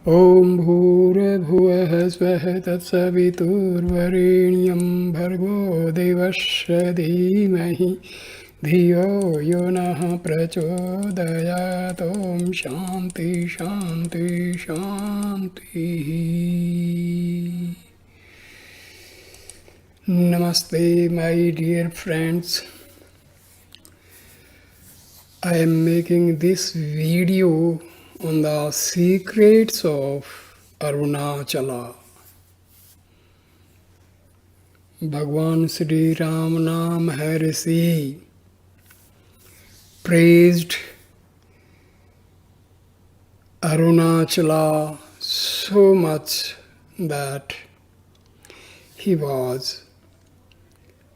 ॐ भूर्भुवः स्वः तत्सवितुर्वरेण्यं भर्गो देवस्य धीमहि धियो यो नः प्रचोदयात्। ॐ शान्ति शान्ति शान्तिः। Namaste, my dear friends. I am making this video on the secrets of Arunachala. Bhagwan Sri Ramana Maharshi praised Arunachala so much that he was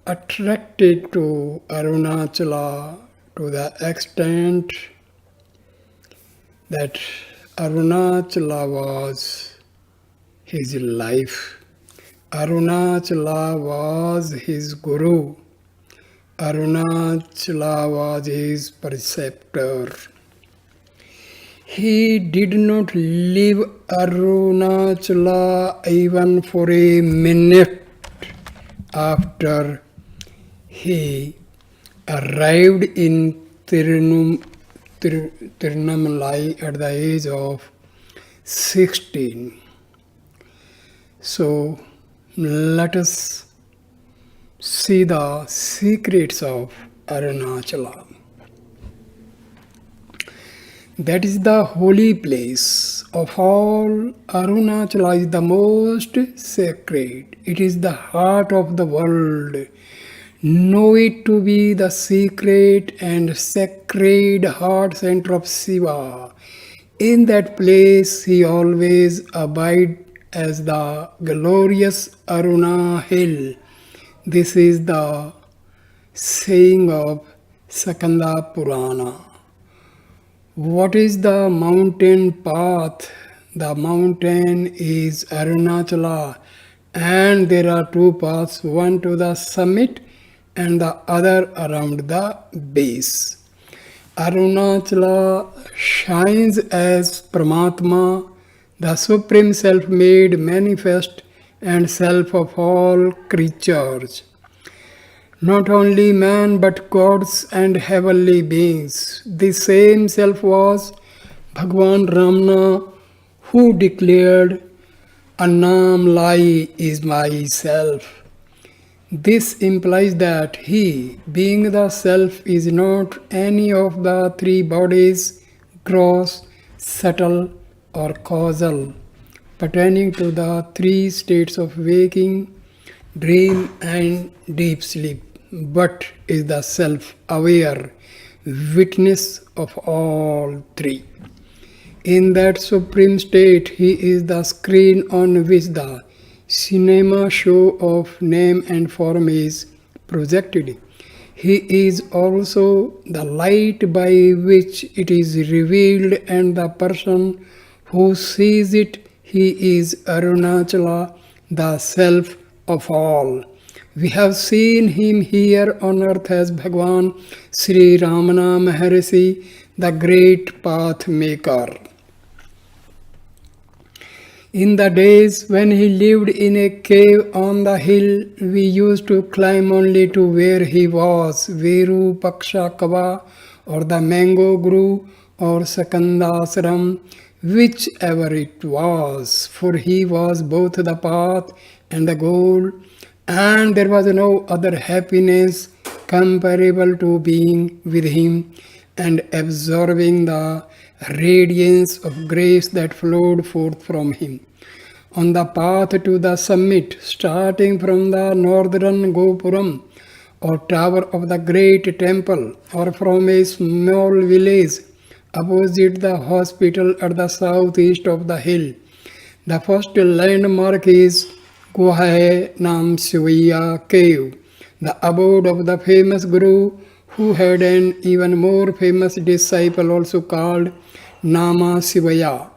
attracted to Arunachala to the extent that Arunachala was his life. Arunachala was his guru. Arunachala was his preceptor. He did not leave Arunachala even for a minute after he arrived in Tiruvannamalai at the age of 16. So let us see the secrets of Arunachala. That is the holy place of all. Arunachala is the most sacred. It is the heart of the world. Know it to be the secret and sacred heart center of Shiva. In that place he always abides as the glorious Aruna hill. This is the saying of Skanda Purana. What is the mountain path? The mountain is Arunachala, and there are two paths, one to the summit and the other around the base. Arunachala shines as Paramatma, the Supreme Self made manifest and Self of all creatures. Not only man but gods and heavenly beings. The same Self was Bhagwan Ramana, who declared, Arunachala is myself. This implies that he, being the Self, is not any of the three bodies, gross, subtle, or causal, pertaining to the three states of waking, dream, and deep sleep, but is the self-aware witness of all three. In that supreme state, he is the screen on which the cinema show of name and form is projected. He is also the light by which it is revealed, and the person who sees it, he is Arunachala, the Self of all. We have seen him here on earth as Bhagwan Sri Ramana Maharshi, the great path maker. In the days when he lived in a cave on the hill, we used to climb only to where he was, Veru Paksha Kava, or the mango grove, or Sakandasram, whichever it was, for he was both the path and the goal, and there was no other happiness comparable to being with him and absorbing the radiance of grace that flowed forth from him. On the path to the summit, starting from the northern Gopuram or tower of the great temple, or from a small village opposite the hospital at the southeast of the hill, the first landmark is Guhae Nam Shivaya Cave, the abode of the famous Guru, who had an even more famous disciple also called Nama Shivaya.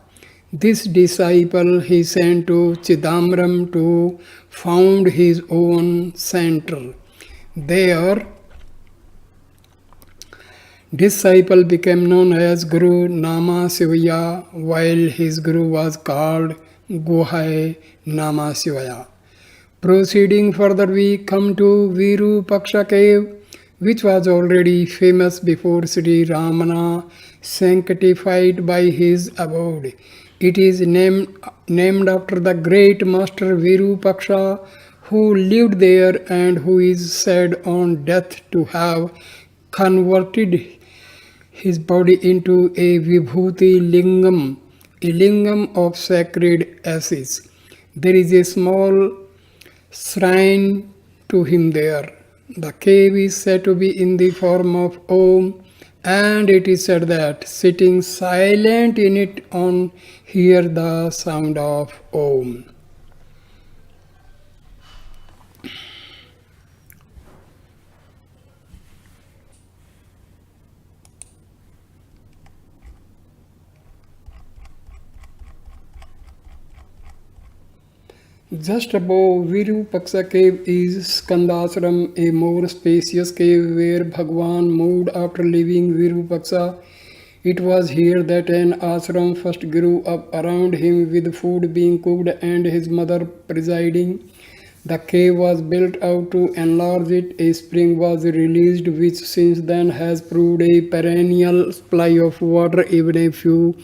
This disciple he sent to Chidambaram to found his own center. There, Disciple became known as Guru Nama Sivaya, while his Guru was called Guhai Nama Sivaya. Proceeding further, we come to Virupaksha cave, which was already famous before Sri Ramana sanctified by his abode. It is named after the great master Virupaksha, who lived there and who is said on death to have converted his body into a Vibhuti Lingam, a lingam of sacred ashes. There is a small shrine to him there. The cave is said to be in the form of Om, and it is said that sitting silent in it on hear the sound of Om. Just above Virupaksa cave is Skandasram, a more spacious cave where Bhagwan moved after leaving Virupaksa. It was here that an ashram first grew up around him, with food being cooked and his mother presiding. The cave was built out to enlarge it. A spring was released, which since then has proved a perennial supply of water. Even a few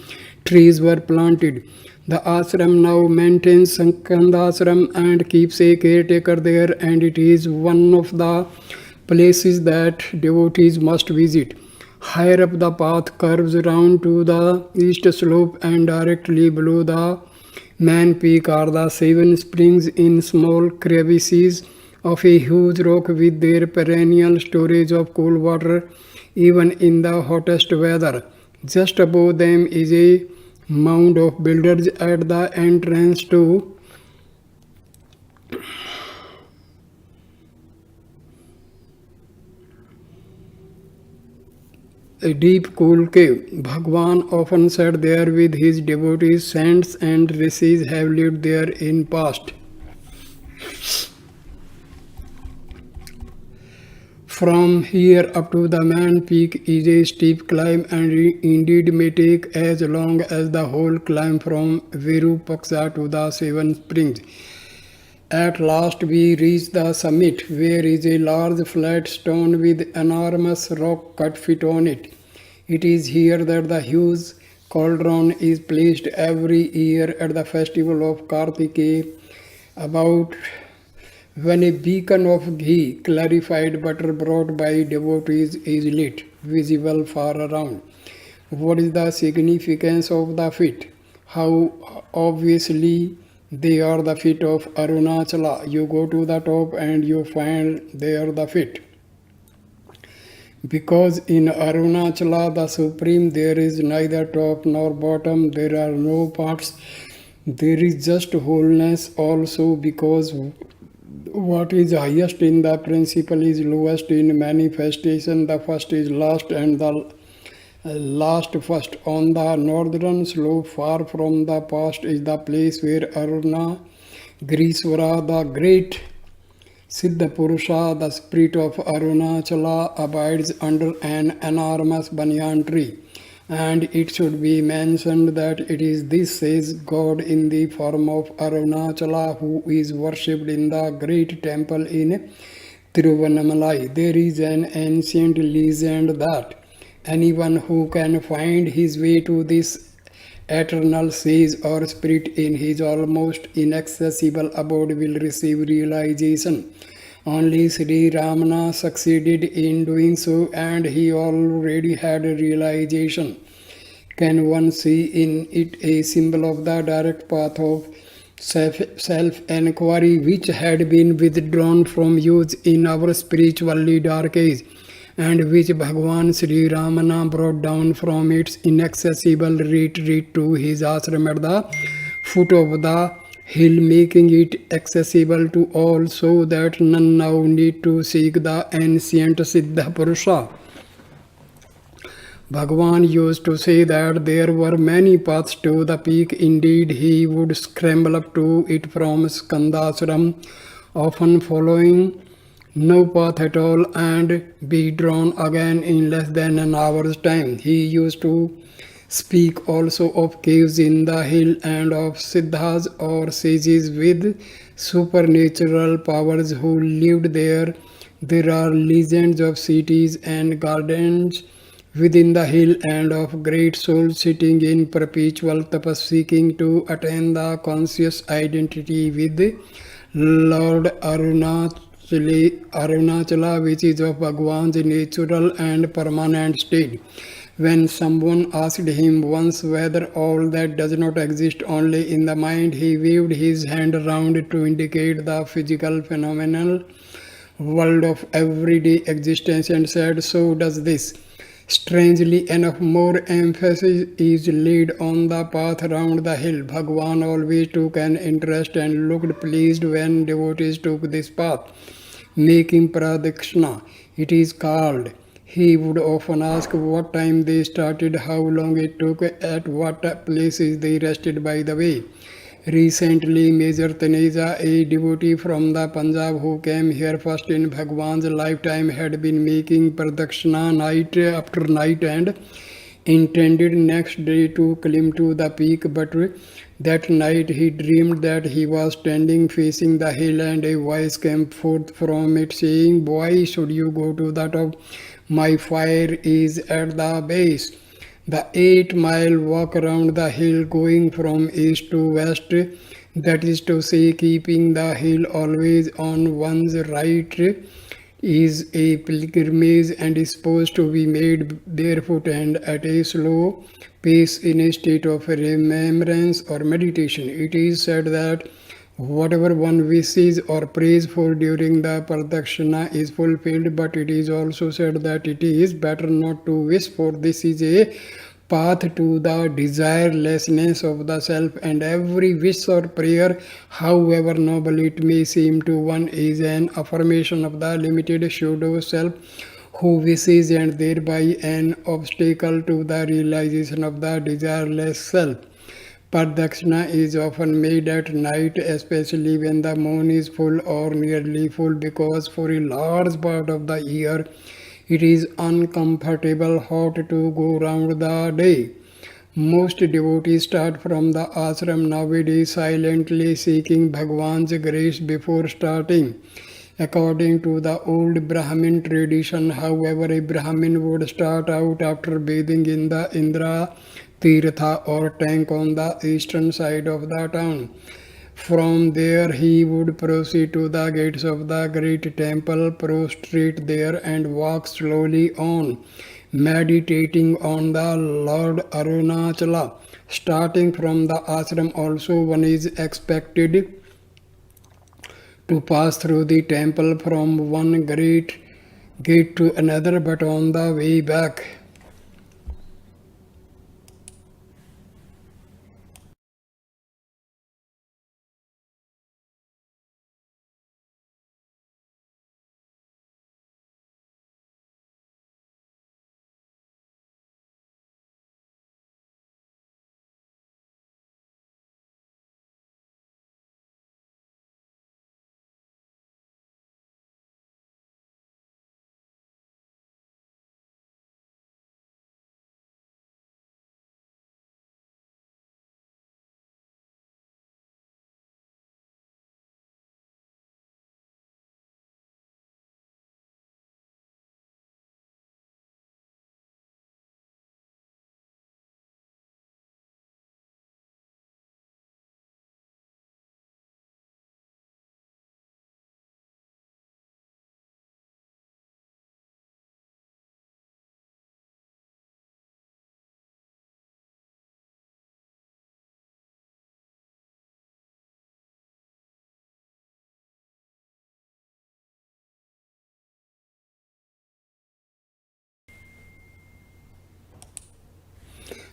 trees were planted. The ashram now maintains Sankandashram and keeps a caretaker there, and it is one of the places that devotees must visit. Higher up, the path curves round to the east slope, and directly below the main peak are the 7 springs in small crevices of a huge rock, with their perennial storage of cool water even in the hottest weather. Just above them is a mound of builders at the entrance to a deep cool cave. Bhagwan often sat there with his devotees. Saints and rishis have lived there in past. From here up to the main peak is a steep climb, and indeed may take as long as the whole climb from Virupaksa to the 7 springs. At last we reach the summit, where is a large flat stone with enormous rock cut fit on it. It is here that the huge cauldron is placed every year at the festival of Kartikeya, about when a beacon of ghee, clarified butter brought by devotees, is lit, visible far around. What is the significance of the feet? How obviously they are the feet of Arunachala. You go to the top and you find they are the feet. Because in Arunachala, the Supreme, there is neither top nor bottom, there are no parts, there is just wholeness. Also, because what is highest in the principle is lowest in manifestation. The first is last and the last first. On the northern slope, far from the past, is the place where Aruna Griswara, the great Siddha Purusha, the spirit of Arunachala, abides under an enormous banyan tree. And it should be mentioned that it is this says God in the form of Arunachala, who is worshipped in the great temple in Tiruvannamalai. There is an ancient legend that anyone who can find his way to this eternal sage or spirit in his almost inaccessible abode will receive realization. Only Sri Ramana succeeded in doing so, and he already had a realization. Can one see in it a symbol of the direct path of self-enquiry, which had been withdrawn from use in our spiritually dark age, and which Bhagwan Sri Ramana brought down from its inaccessible retreat to his ashram at the foot of the hill, making it accessible to all, so that none now need to seek the ancient Siddha Purusha. Bhagwan used to say that there were many paths to the peak. Indeed, he would scramble up to it from Skandasram, often following no path at all, and be drawn again in less than an hour's time. He used to speak also of caves in the hill and of siddhas or sages with supernatural powers who lived there. There are legends of cities and gardens within the hill and of great souls sitting in perpetual tapas seeking to attain the conscious identity with Lord Arunachala, which is of Bhagwan's natural and permanent state. When someone asked him once whether all that does not exist only in the mind, he waved his hand around to indicate the physical phenomenal world of everyday existence and said, so does this. Strangely enough, more emphasis is laid on the path around the hill. Bhagwan always took an interest and looked pleased when devotees took this path, making pradakshina. It is called. He would often ask what time they started, how long it took, at what places they rested by the way. Recently, Major Taneja, a devotee from the Punjab who came here first in Bhagwan's lifetime, had been making pradakshina night after night and intended next day to climb to the peak, but that night he dreamed that he was standing facing the hill and a voice came forth from it saying, "Boy, should you go to the top? My fire is at the base." The 8-mile walk around the hill going from east to west, that is to say, keeping the hill always on one's right, is a pilgrimage and is supposed to be made barefoot and at a slow pace in a state of remembrance or meditation. It is said that whatever one wishes or prays for during the pradakshina is fulfilled, but it is also said that it is better not to wish, for this is a path to the desirelessness of the self, and every wish or prayer, however noble it may seem to one, is an affirmation of the limited pseudo self who wishes, and thereby an obstacle to the realization of the desireless self. Pradakshina is often made at night, especially when the moon is full or nearly full, because for a large part of the year it is uncomfortable hot to go round the day. Most devotees start from the ashram nowadays silently seeking Bhagwan's grace before starting. According to the old Brahmin tradition, however, a Brahmin would start out after bathing in the Indra Tirtha or tank on the eastern side of the town. From there he would proceed to the gates of the great temple, prostrate there and walk slowly on, meditating on the Lord Arunachala. Starting from the ashram also, one is expected to pass through the temple from one great gate to another, but on the way back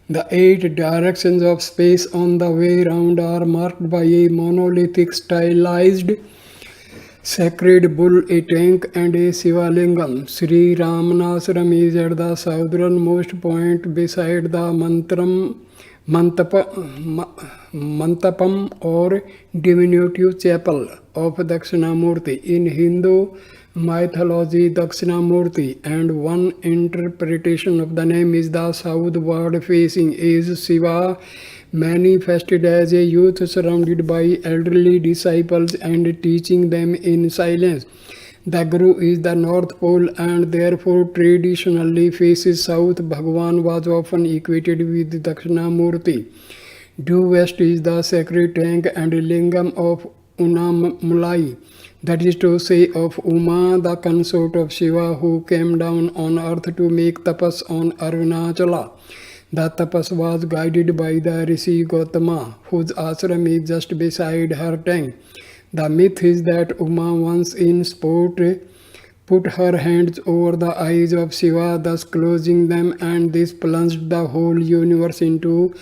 the 8 directions of space on the way round are marked by a monolithic stylized sacred bull, a tank, and a Sivalingam. Sri Ramanasram is at the southernmost point beside the Mantapam or diminutive chapel of Dakshinamurti. In Hindu mythology Dakshinamurti, and one interpretation of the name is the southward facing is Shiva manifested as a youth surrounded by elderly disciples and teaching them in silence. The Guru is the North Pole and therefore traditionally faces south. Bhagavan was often equated with Dakshinamurti. Due west is the sacred tank and lingam of Arunachala, that is to say, of Uma, the consort of Shiva, who came down on earth to make tapas on Arunachala. The tapas was guided by the Rishi Gautama, whose ashram is just beside her tank. The myth is that Uma once in sport put her hands over the eyes of Shiva, thus closing them, and this plunged the whole universe into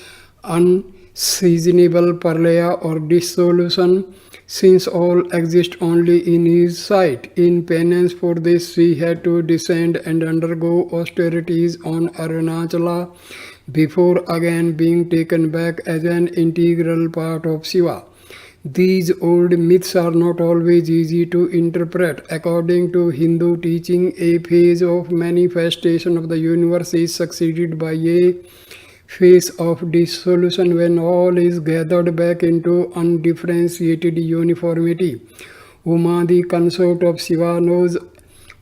unseasonable parlaya or dissolution, since all exist only in his sight. In penance for this, she had to descend and undergo austerities on Arunachala before again being taken back as an integral part of Shiva. These old myths are not always easy to interpret. According to Hindu teaching, a phase of manifestation of the universe is succeeded by a phase of dissolution when all is gathered back into undifferentiated uniformity. Uma, the consort of Shiva, knows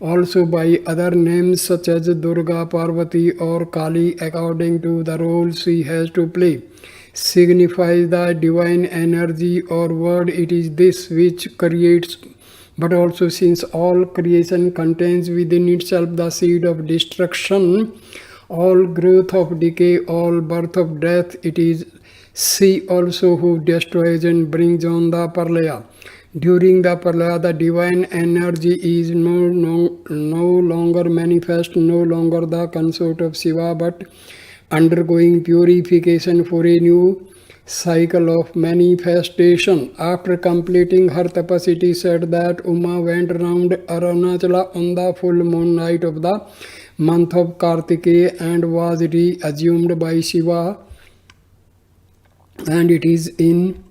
also by other names such as Durga, Parvati or Kali according to the role she has to play, signifies the divine energy or word. It is this which creates, but also since all creation contains within itself the seed of destruction, all growth of decay, all birth of death, it is she also who destroys and brings on the parlaya. During the parlaya, the divine energy is no longer manifest, no longer the consort of Shiva, but undergoing purification for a new cycle of manifestation. After completing her tapas, it is said that Uma went round Arunachala on the full moon night of the month of Kartikeya and was reassumed by Shiva, and it is in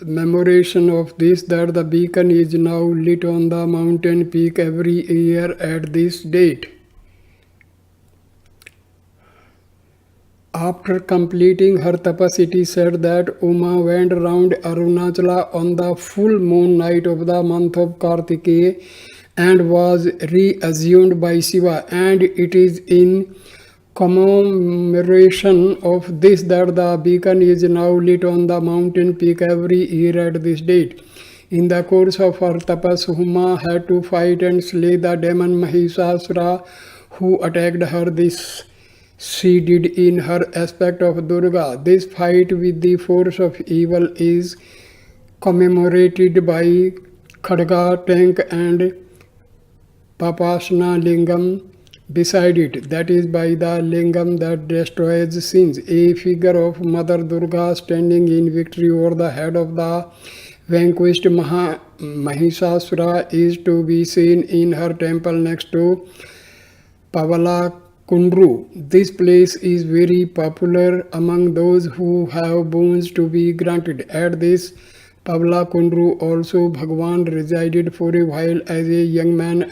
memoration of this that the beacon is now lit on the mountain peak every year at this date. After completing her tapas, it is said that Uma went round Arunachala on the full moon night of the month of Kartikeya and was reassumed by Shiva, and it is in commemoration of this that the beacon is now lit on the mountain peak every year at this date. In the course of her tapas, Uma had to fight and slay the demon Mahishasura who attacked her. This she did in her aspect of Durga. This fight with the force of evil is commemorated by Khadga, tank and Papasna lingam beside it, that is by the lingam that destroys sins. A figure of Mother Durga standing in victory over the head of the vanquished Mahishasura is to be seen in her temple next to Pavala Kundru. This place is very popular among those who have boons to be granted. At this Pavala Kundru also Bhagavan resided for a while as a young man,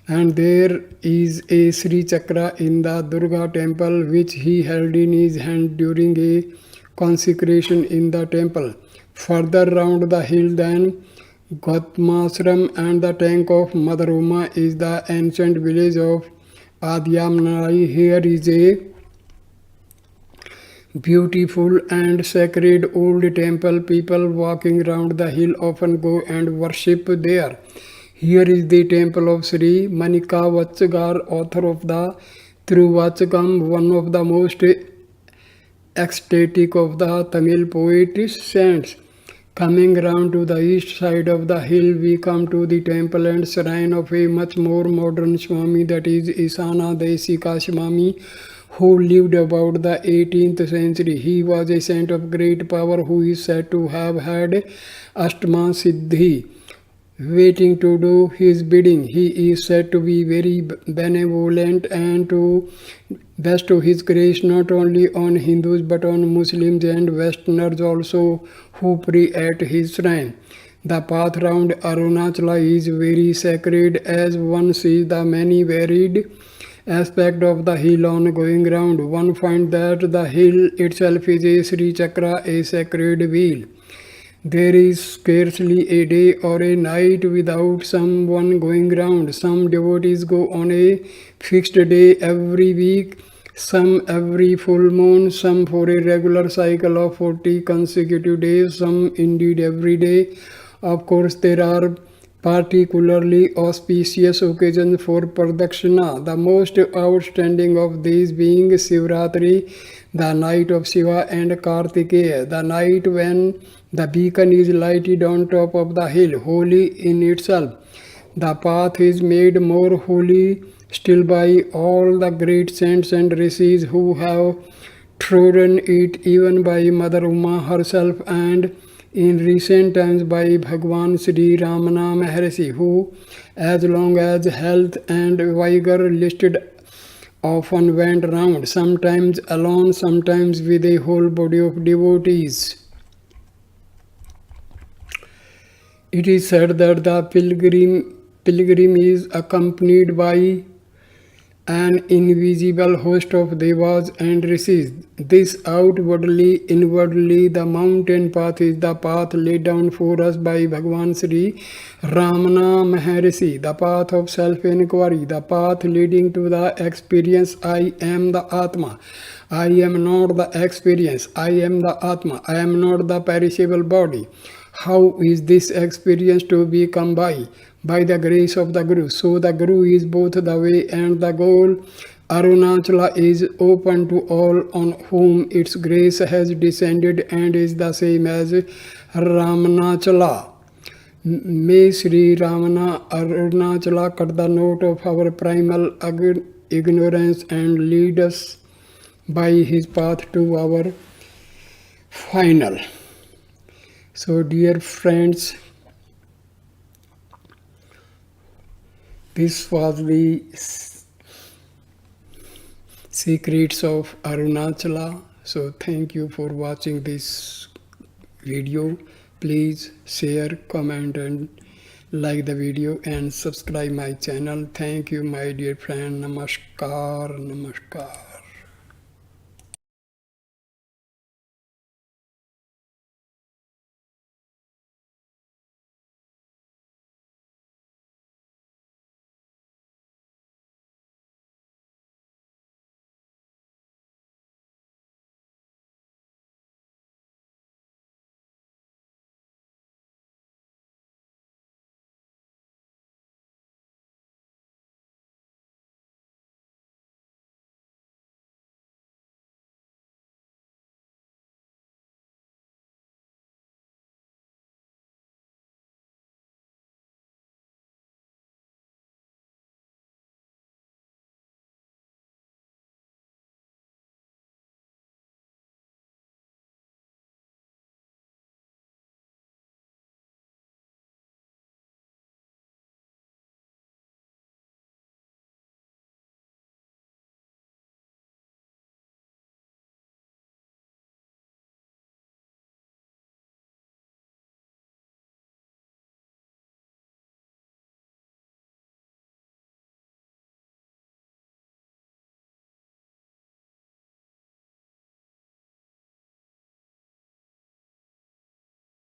and there is a Sri Chakra in the Durga temple which he held in his hand during a consecration in the temple. Further round the hill than Gautamasaram and the tank of Mother Uma is the ancient village of Tiruvannamalai. Here is a beautiful and sacred old temple. People walking round the hill often go and worship there. Here is the temple of Sri Manika Vachagar, author of the Tiruvachakam, one of the most ecstatic of the Tamil poets saints. Coming round to the east side of the hill, we come to the temple and shrine of a much more modern Swami, that is Isana Desika Swami, who lived about the 18th century. He was a saint of great power who is said to have had Astma Siddhi, waiting to do his bidding. He is said to be very benevolent and to bestow his grace not only on Hindus but on Muslims and Westerners also who pray at his shrine. The path round Arunachala is very sacred as one sees the many varied aspects of the hill on going round. One finds that the hill itself is a Sri Chakra, a sacred wheel. There is scarcely a day or a night without someone going round. Some devotees go on a fixed day every week, some every full moon, some for a regular cycle of 40 consecutive days, some indeed every day. Of course, there are particularly auspicious occasions for Pradakshina, the most outstanding of these being Shivratri, the night of Shiva, and Kartikeya, the night when the beacon is lighted on top of the hill, holy in itself. The path is made more holy still by all the great saints and rishis who have trodden it, even by Mother Uma herself, and in recent times by Bhagwan Sri Ramana Maharshi, who, as long as health and vigor listed, often went round, sometimes alone, sometimes with a whole body of devotees. It is said that the pilgrim is accompanied by an invisible host of devas and rishis. This outwardly, inwardly, the mountain path is the path laid down for us by Bhagwan Sri Ramana Maharshi, the path of self-inquiry, the path leading to the experience I am the Atma. I am not the experience, I am the Atma, I am not the perishable body. How is this experience to be come by? By the grace of the Guru. So the Guru is both the way and the goal. Arunachala is open to all on whom its grace has descended and is the same as Ramanachala. May Sri Ramana Arunachala cut the note of our primal ignorance and lead us by his path to our final. So dear friends, this was the secrets of Arunachala. So thank you for watching this video. Please share, comment and like the video and subscribe my channel. Thank you my dear friend. Namaskar. Namaskar.